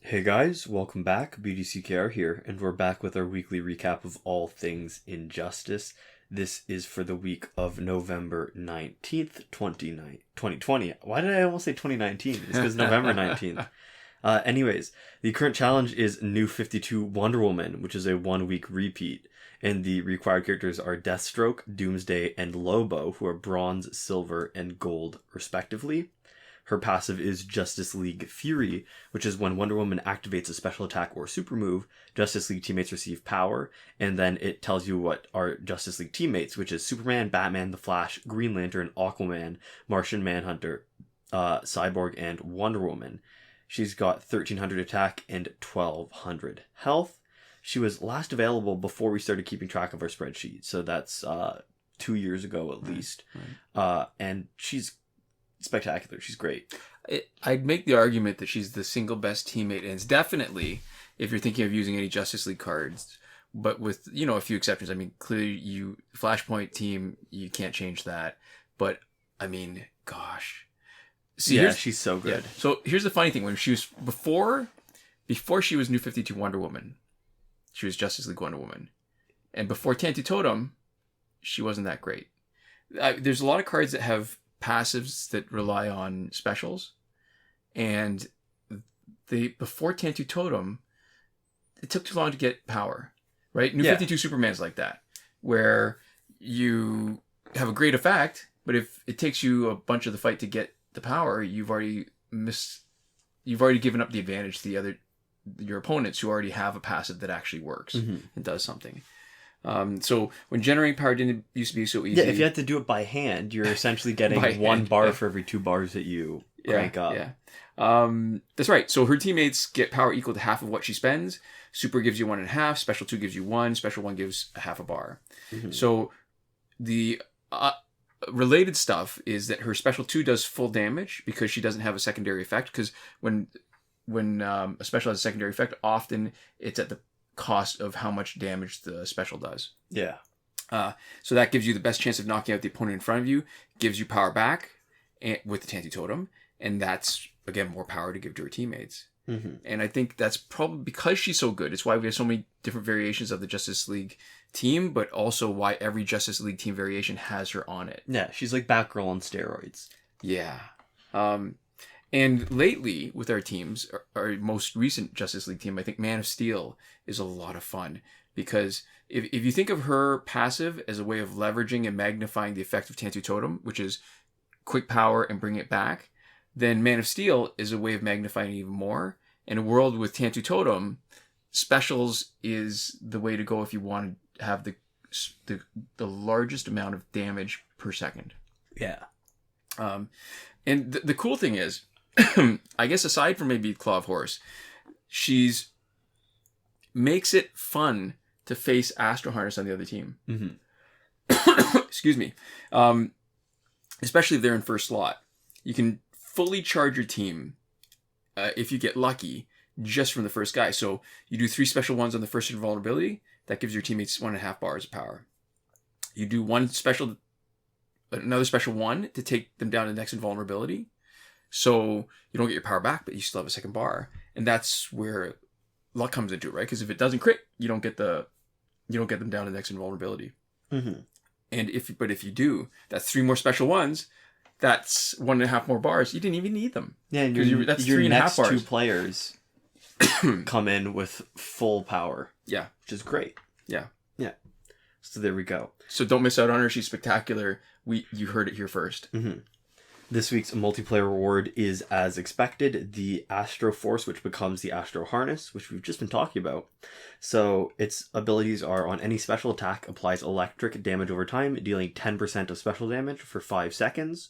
Hey guys, welcome back. BDCKR here, and we're back with our weekly recap of all things Injustice. This is for the week of November 19th, 2020. Why did I almost say 2019? It's because November 19th. Anyways, the current challenge is New 52 Wonder Woman, which is a 1-week repeat. And the required characters are Deathstroke, Doomsday, and Lobo, who are bronze, silver, and gold, respectively. Her passive is Justice League Fury, which is when Wonder Woman activates a special attack or super move, Justice League teammates receive power, and then it tells you what are Justice League teammates, which is Superman, Batman, The Flash, Green Lantern, Aquaman, Martian Manhunter, Cyborg, and Wonder Woman. She's got 1300 attack and 1200 health. She was last available before we started keeping track of our spreadsheet, so that's 2 years ago at least. Right. And she's spectacular. She's great. I'd make the argument that she's the single best teammate, and it's definitely, if you're thinking of using any Justice League cards, but with, a few exceptions. I mean, clearly Flashpoint team, you can't change that. But, I mean, gosh. See, yeah, she's so good. Yeah. So here's the funny thing. When she was, before she was New 52 Wonder Woman, she was Justice League Wonder Woman. And before Tantu Totem, she wasn't that great. There's a lot of cards that have passives that rely on specials, and before Tantu Totem, it took too long to get power, right? New 52 Superman's like that, where you have a great effect, but if it takes you a bunch of the fight to get the power, you've already given up the advantage to your opponents who already have a passive that actually works and does something. So when generating power didn't used to be so easy. Yeah, if you had to do it by hand, you're essentially getting one bar for every 2 bars that you crank up. Yeah. That's right. So her teammates get power equal to half of what she spends. Super gives you 1.5. Special 2 gives you 1. Special 1 gives a half a bar. Mm-hmm. So the related stuff is that her special 2 does full damage because she doesn't have a secondary effect. Because when a special has a secondary effect, often it's at the cost of how much damage the special does. Yeah. So that gives you the best chance of knocking out the opponent in front of you, gives you power back with the Tantu Totem, and that's, again, more power to give to her teammates. Mm-hmm. And I think that's probably because she's so good. It's why we have so many different variations of the Justice League team, but also why every Justice League team variation has her on it. Yeah, she's like Batgirl on steroids. Yeah. And lately, with our teams, our most recent Justice League team, I think Man of Steel is a lot of fun. Because if you think of her passive as a way of leveraging and magnifying the effect of Tantu Totem, which is quick power and bring it back, then Man of Steel is a way of magnifying it even more. In a world with Tantu Totem, specials is the way to go if you want to have the largest amount of damage per second. Yeah. And the cool thing is, I guess aside from maybe Claw of Horse, she's makes it fun to face Astro Harness on the other team. Mm-hmm. Excuse me. Especially if they're in first slot. You can fully charge your team if you get lucky just from the first guy. So you do 3 special ones on the first invulnerability. That gives your teammates 1.5 bars of power. You do another special 1 to take them down to the next invulnerability. So you don't get your power back, but you still have a second bar. And that's where luck comes into it, right? Because if it doesn't crit, you don't get them down to the next invulnerability. Mm-hmm. And if you do, that's 3 more special ones. That's 1.5 more bars. You didn't even need them. Yeah, and that's your 3.5 next bars. 2 players come in with full power. Yeah, which is great. Yeah. So there we go. So don't miss out on her. She's spectacular. You heard it here first. Mm-hmm. This week's multiplayer reward is, as expected, the Astro Force, which becomes the Astro Harness, which we've just been talking about. So its abilities are: on any special attack, applies electric damage over time, dealing 10% of special damage for 5 seconds.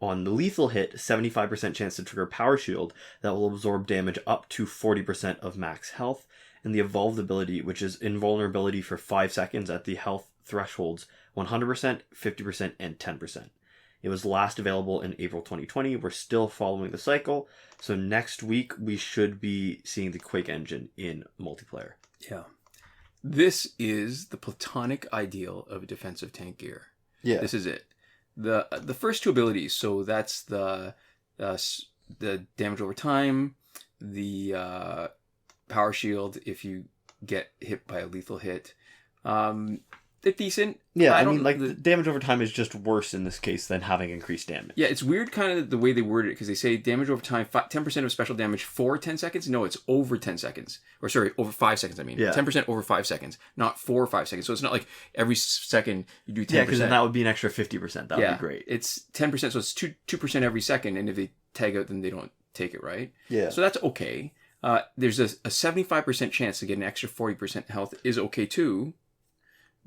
On the lethal hit, 75% chance to trigger Power Shield that will absorb damage up to 40% of max health. And the evolved ability, which is invulnerability for 5 seconds at the health thresholds 100%, 50%, and 10%. It was last available in April 2020. We're still following the cycle. So next week, we should be seeing the Quake engine in multiplayer. Yeah. This is the platonic ideal of a defensive tank gear. Yeah. This is it. The first 2 abilities, so that's the damage over time, the power shield if you get hit by a lethal hit. They're decent. Yeah, I mean, like, the damage over time is just worse in this case than having increased damage. Yeah, it's weird kind of the way they worded it, because they say damage over time, 10% of special damage for 10 seconds. No, it's over 10 seconds. Or sorry, over 5 seconds, I mean. Yeah. 10% over 5 seconds, not 4 or 5 seconds. So it's not like every second you do 10%. Yeah, because then that would be an extra 50%. That would be great. It's 10%, so it's 2% every second, and if they tag out, then they don't take it, right? Yeah. So that's okay. There's a 75% chance to get an extra 40% health is okay too.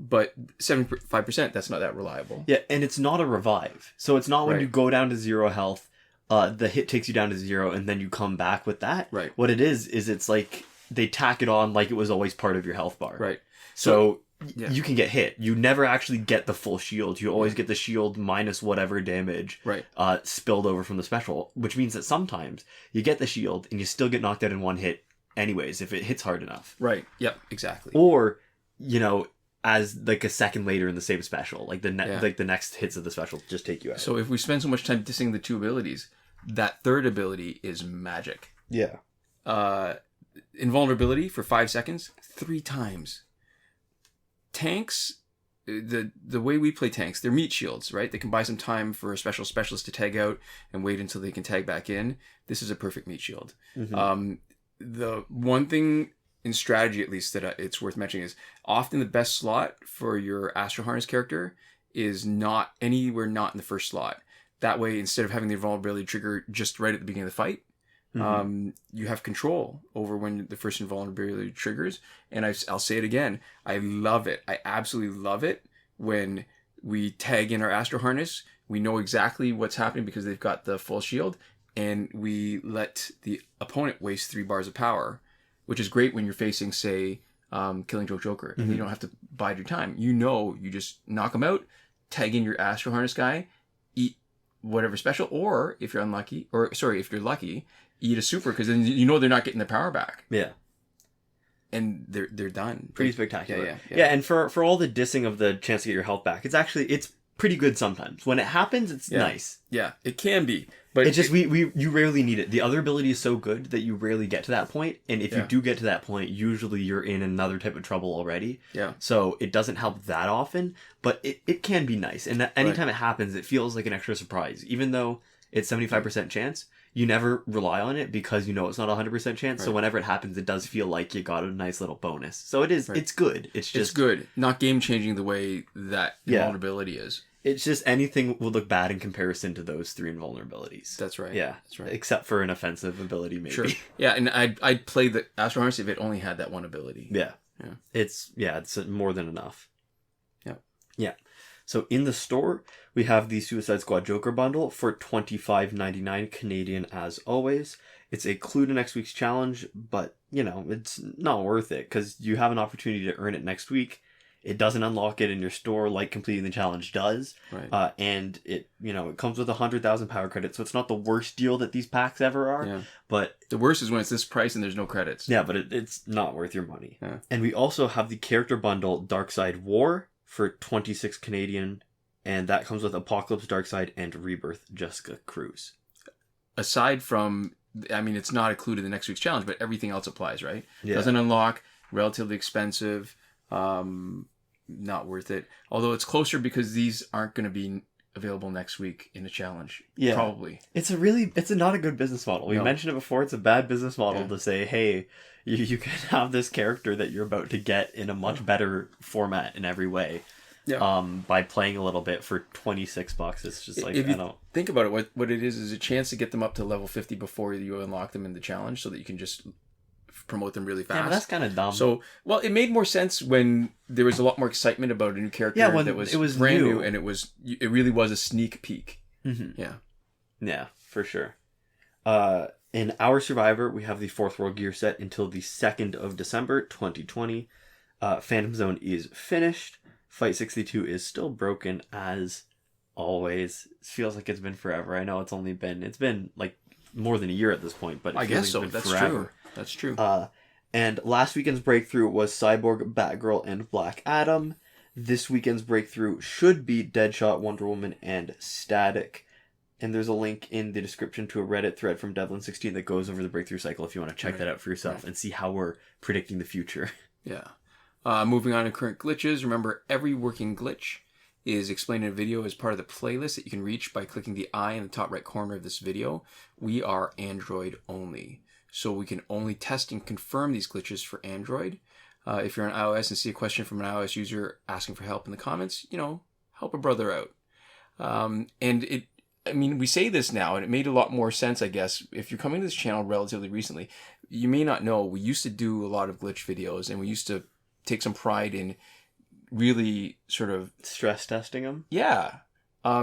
But 75%, that's not that reliable. Yeah, and it's not a revive. So it's not when you go down to 0 health, the hit takes you down to 0, and then you come back with that. Right. What it is it's like they tack it on like it was always part of your health bar. Right. So you can get hit. You never actually get the full shield. You always get the shield minus whatever damage spilled over from the special, which means that sometimes you get the shield and you still get knocked out in one hit anyways, if it hits hard enough. Right. Yep, exactly. Or, as like a second later in the same special, like the next hits of the special just take you out. So if we spend so much time dissing the 2 abilities, that third ability is magic. Yeah. Invulnerability for 5 seconds, 3 times. Tanks, the way we play tanks, they're meat shields, right? They can buy some time for a specialist to tag out and wait until they can tag back in. This is a perfect meat shield. Mm-hmm. The one thing in strategy, at least, that it's worth mentioning is often the best slot for your Astro Harness character is not anywhere not in the first slot. That way, instead of having the invulnerability trigger just right at the beginning of the fight, you have control over when the first invulnerability triggers. And I'll say it again. I love it. I absolutely love it when we tag in our Astro Harness. We know exactly what's happening because they've got the full shield, and we let the opponent waste 3 bars of power, which is great when you're facing, say, Killing Joke Joker, and you don't have to bide your time. You just knock them out, tag in your Astro Harness guy, eat whatever special, or if you're lucky, eat a super, because then they're not getting their power back. Yeah. And they're done. Pretty spectacular. Yeah. And for all the dissing of the chance to get your health back, it's pretty good sometimes. When it happens, it's nice. Yeah, it can be. But it's just you rarely need it. The other ability is so good that you rarely get to that point. And if you do get to that point, usually you're in another type of trouble already. Yeah. So it doesn't help that often, but it can be nice. And anytime it happens, it feels like an extra surprise. Even though it's 75% chance, you never rely on it because it's not 100% chance. Right. So whenever it happens, it does feel like you got a nice little bonus. So it is. Right. It's good. It's good. Not game changing the way that invulnerability is. It's just anything will look bad in comparison to those 3 invulnerabilities. That's right. Yeah, that's right. Except for an offensive ability, maybe. Sure. Yeah, and I'd play the Astro Harness if it only had that one ability. Yeah. Yeah. It's more than enough. Yeah. Yeah. So in the store, we have the Suicide Squad Joker bundle for $25.99 Canadian as always. It's a clue to next week's challenge, but it's not worth it because you have an opportunity to earn it next week. It doesn't unlock it in your store like completing the challenge does. Right. And it comes with 100,000 power credits, so it's not the worst deal that these packs ever are. Yeah. But the worst is when it's this price and there's no credits. Yeah, but it's not worth your money. Yeah. And we also have the character bundle Darkseid War for 26 Canadian, and that comes with Apocalypse Darkseid and Rebirth Jessica Cruz. Aside from, it's not a clue to the next week's challenge, but everything else applies, right? Yeah. Doesn't unlock, relatively expensive. Not worth it. Although it's closer because these aren't going to be available next week in the challenge. Yeah. Probably. It's not a good business model. We mentioned it before. It's a bad business model to say, hey, you can have this character that you're about to get in a much better format in every way. Yeah. By playing a little bit for $26. It's just like, think about it, what it is a chance to get them up to level 50 before you unlock them in the challenge so that you can just promote them really fast. Yeah, but that's kind of dumb. So, it made more sense when there was a lot more excitement about a new character when that was it was brand new, and it really was a sneak peek. Mm-hmm. Yeah. Yeah, for sure. In Our Survivor, we have the 4th World Gear set until the 2nd of December, 2020. Phantom Zone is finished. Fight 62 is still broken as always. It feels like it's been forever. I know it's been like more than a year at this point, but I guess so. That's forever. True. That's true. And last weekend's breakthrough was Cyborg, Batgirl, and Black Adam. This weekend's breakthrough should be Deadshot, Wonder Woman, and Static. And there's a link in the description to a Reddit thread from Devlin16 that goes over the breakthrough cycle if you want to check that out for yourself and see how we're predicting the future. Yeah. Moving on to current glitches. Remember, every working glitch is explained in a video as part of the playlist that you can reach by clicking the eye in the top right corner of this video. We are Android only, so we can only test and confirm these glitches for Android. If you're on iOS and see a question from an iOS user asking for help in the comments, help a brother out. We say this now, and it made a lot more sense, I guess. If you're coming to this channel relatively recently, you may not know, we used to do a lot of glitch videos, and we used to take some pride in really sort of stress testing them. Yeah.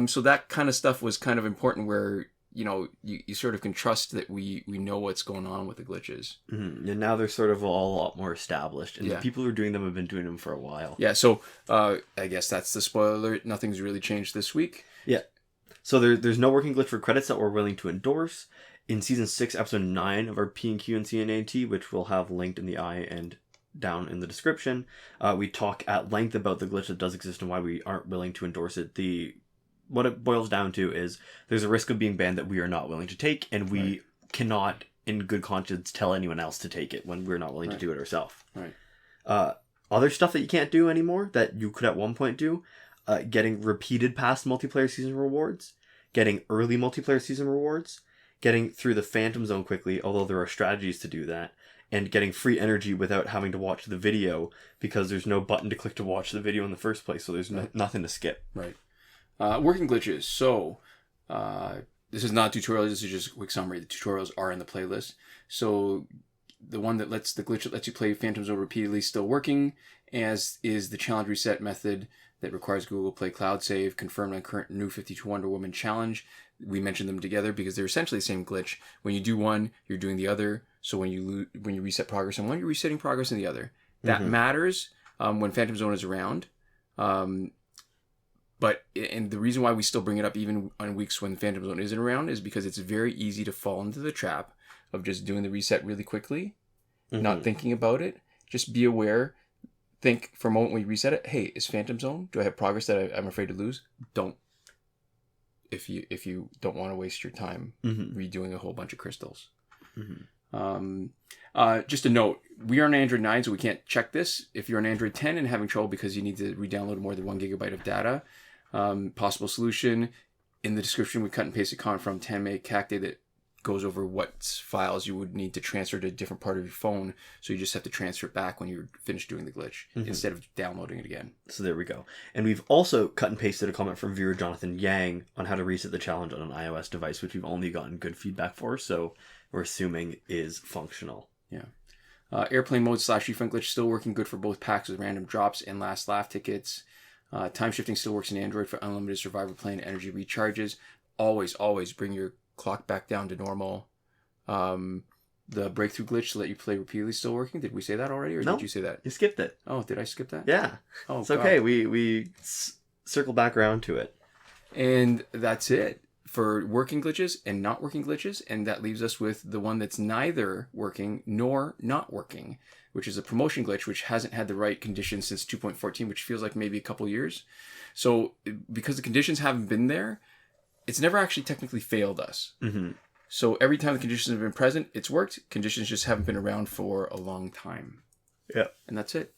So that kind of stuff was kind of important where, you sort of can trust that we know what's going on with the glitches. Mm-hmm. And now they're sort of all a lot more established. And the people who are doing them have been doing them for a while. Yeah, so I guess that's the spoiler alert. Nothing's really changed this week. Yeah. So there's no working glitch for credits that we're willing to endorse. In Season 6, Episode 9 of our P&Q and CNAT, which we'll have linked in the eye and down in the description, we talk at length about the glitch that does exist and why we aren't willing to endorse it. What it boils down to is there's a risk of being banned that we are not willing to take, and we cannot, in good conscience, tell anyone else to take it when we're not willing to do it ourselves. Right. Other stuff that you can't do anymore that you could at one point do, getting repeated past multiplayer season rewards, getting early multiplayer season rewards, getting through the Phantom Zone quickly, although there are strategies to do that, and getting free energy without having to watch the video because there's no button to click to watch the video in the first place, so there's nothing to skip. Right. Working glitches. So, this is not a tutorial, this is just a quick summary. The tutorials are in the playlist. So, the one that lets you play Phantom Zone repeatedly is still working, as is the challenge reset method that requires Google Play Cloud Save, confirmed on current New 52 Wonder Woman challenge. We mentioned them together because they're essentially the same glitch. When you do one, you're doing the other. So when you reset progress in one, you're resetting progress in the other. That matters when Phantom Zone is around. But the reason why we still bring it up even on weeks when Phantom Zone isn't around is because it's very easy to fall into the trap of just doing the reset really quickly, not thinking about it. Just be aware. Think for a moment when you reset it. Hey, is Phantom Zone? Do I have progress that I'm afraid to lose? Don't. If you don't want to waste your time redoing a whole bunch of crystals. Just a note, we are on Android 9, so we can't check this. If you're on Android 10 and having trouble because you need to re-download more than 1 gigabyte of data, possible solution, in the description we cut and paste a comment from Tanmay Kakde that goes over what files you would need to transfer to a different part of your phone, so you just have to transfer it back when you're finished doing the glitch instead of downloading it again. So there we go. And we've also cut and pasted a comment from viewer Jonathan Yang on how to reset the challenge on an iOS device, which we've only gotten good feedback for, so we're assuming is functional. Yeah. Airplane mode / refund glitch still working good for both packs with random drops and last laugh tickets. Time shifting still works in Android for unlimited survivor plane energy recharges. Always bring your clock back down to normal. The breakthrough glitch to let you play repeatedly still working. Did we say that already, or did you say that? You skipped it. Oh, did I skip that? Yeah. Oh, it's okay. We circle back around to it. And that's it for working glitches and not working glitches. And that leaves us with the one that's neither working nor not working, which is a promotion glitch, which hasn't had the right conditions since 2.14, which feels like maybe a couple years. So because the conditions haven't been there, it's never actually technically failed us. So every time the conditions have been present, it's worked. Conditions just haven't been around for a long time. Yeah. And that's it.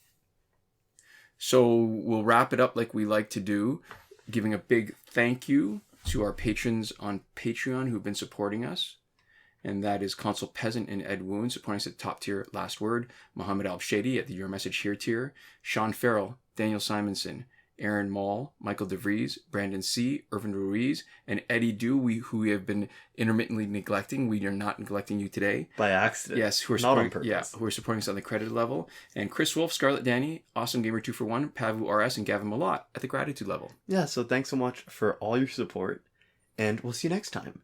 So we'll wrap it up like we like to do, giving a big thank you to our patrons on Patreon who've been supporting us. And that is Consul Peasant and Edwoon supporting us at top tier Last Word, Mohammed Albshaiti at the Your Message Here tier, Shawn Farrell, Daniel Simonson, Aaron Maule, Michael DeVries, Brandon C., Irvin Ruiz, and Eddydoo, who we have been intermittently neglecting. We are not neglecting you today. By accident. Yes, who are not on supporting, purpose. who are supporting us on the credit level. And Chris Wolff, Scarlet, Dani, Awesomegamer 2-for-1, Pavu RS, and Gavin Mallott at the gratitude level. Yeah, so thanks so much for all your support, and we'll see you next time.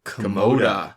Komoda.